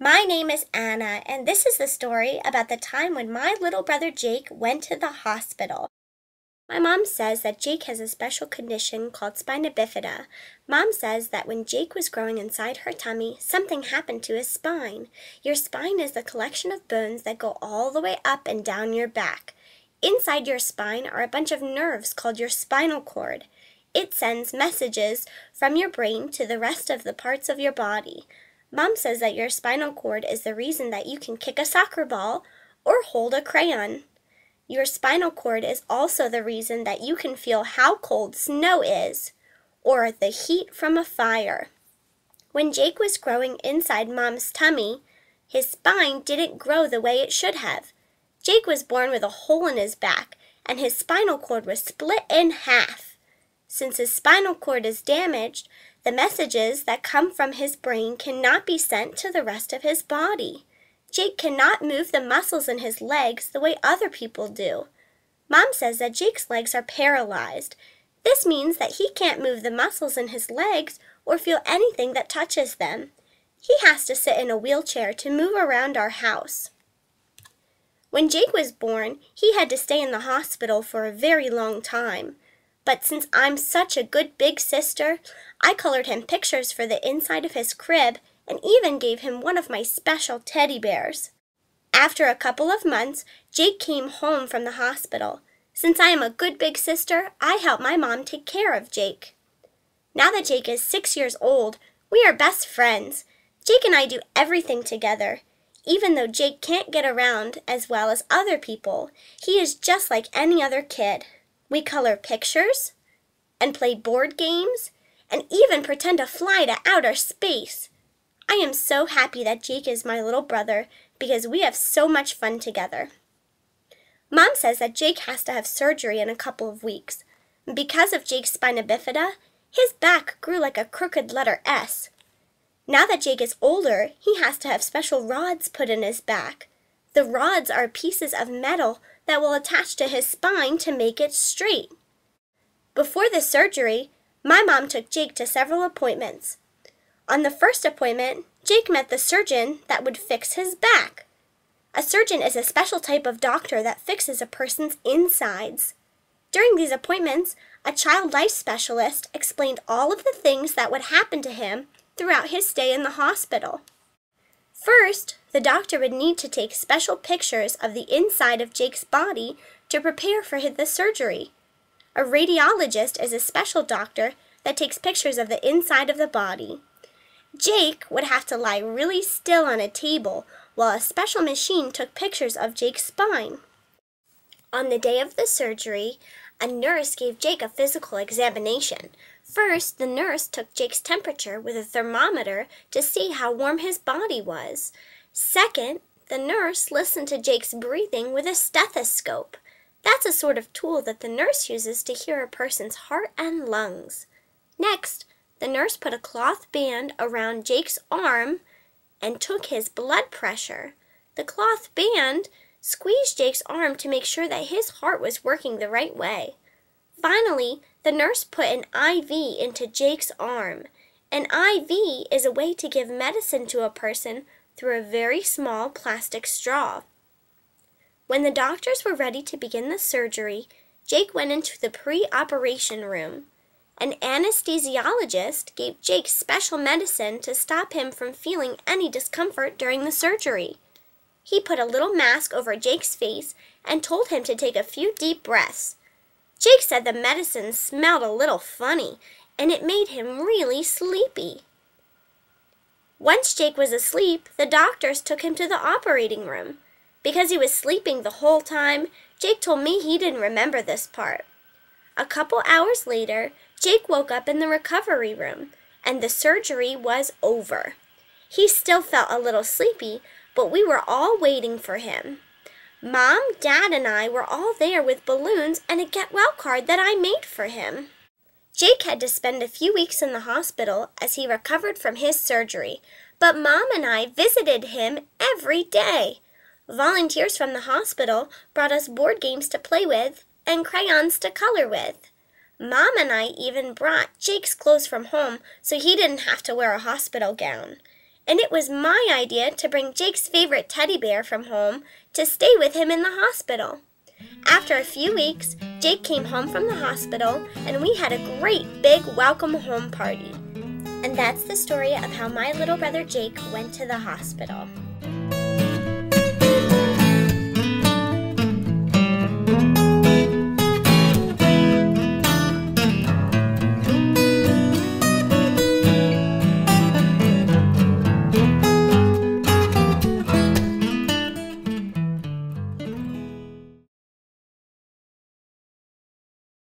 My name is Anna, and this is the story about the time when my little brother Jake went to the hospital. My mom says that Jake has a special condition called spina bifida. Mom says that when Jake was growing inside her tummy, something happened to his spine. Your spine is the collection of bones that go all the way up and down your back. Inside your spine are a bunch of nerves called your spinal cord. It sends messages from your brain to the rest of the parts of your body. Mom says that your spinal cord is the reason that you can kick a soccer ball or hold a crayon. Your spinal cord is also the reason that you can feel how cold snow is or the heat from a fire. When Jake was growing inside Mom's tummy, his spine didn't grow the way it should have. Jake was born with a hole in his back, and his spinal cord was split in half. Since his spinal cord is damaged, the messages that come from his brain cannot be sent to the rest of his body. Jake cannot move the muscles in his legs the way other people do. Mom says that Jake's legs are paralyzed. This means that he can't move the muscles in his legs or feel anything that touches them. He has to sit in a wheelchair to move around our house. When Jake was born, he had to stay in the hospital for a very long time. But since I'm such a good big sister, I colored him pictures for the inside of his crib and even gave him one of my special teddy bears. After a couple of months, Jake came home from the hospital. Since I am a good big sister, I help my mom take care of Jake. Now that Jake is 6 years old, we are best friends. Jake and I do everything together. Even though Jake can't get around as well as other people, he is just like any other kid. We color pictures and play board games and even pretend to fly to outer space. I am so happy that Jake is my little brother because we have so much fun together. Mom says that Jake has to have surgery in a couple of weeks. Because of Jake's spina bifida, his back grew like a crooked letter S. Now that Jake is older, he has to have special rods put in his back. The rods are pieces of metal that will attach to his spine to make it straight. Before the surgery, my mom took Jake to several appointments. On the first appointment, Jake met the surgeon that would fix his back. A surgeon is a special type of doctor that fixes a person's insides. During these appointments, a child life specialist explained all of the things that would happen to him throughout his stay in the hospital. First, the doctor would need to take special pictures of the inside of Jake's body to prepare for the surgery. A radiologist is a special doctor that takes pictures of the inside of the body. Jake would have to lie really still on a table while a special machine took pictures of Jake's spine. On the day of the surgery, a nurse gave Jake a physical examination. First, the nurse took Jake's temperature with a thermometer to see how warm his body was. Second, the nurse listened to Jake's breathing with a stethoscope. That's a sort of tool that the nurse uses to hear a person's heart and lungs. Next, the nurse put a cloth band around Jake's arm and took his blood pressure. The cloth band squeezed Jake's arm to make sure that his heart was working the right way. Finally, the nurse put an IV into Jake's arm. An IV is a way to give medicine to a person through a very small plastic straw. When the doctors were ready to begin the surgery, Jake went into the pre-operation room. An anesthesiologist gave Jake special medicine to stop him from feeling any discomfort during the surgery. He put a little mask over Jake's face and told him to take a few deep breaths. Jake said the medicine smelled a little funny, and it made him really sleepy. Once Jake was asleep, the doctors took him to the operating room. Because he was sleeping the whole time, Jake told me he didn't remember this part. A couple hours later, Jake woke up in the recovery room, and the surgery was over. He still felt a little sleepy, but we were all waiting for him. Mom, Dad, and I were all there with balloons and a get well card that I made for him. Jake had to spend a few weeks in the hospital as he recovered from his surgery, but Mom and I visited him every day. Volunteers from the hospital brought us board games to play with and crayons to color with. Mom and I even brought Jake's clothes from home so he didn't have to wear a hospital gown. and it was my idea to bring Jake's favorite teddy bear from home to stay with him in the hospital. After a few weeks, Jake came home from the hospital, and we had a great big welcome home party. And that's the story of how my little brother Jake went to the hospital.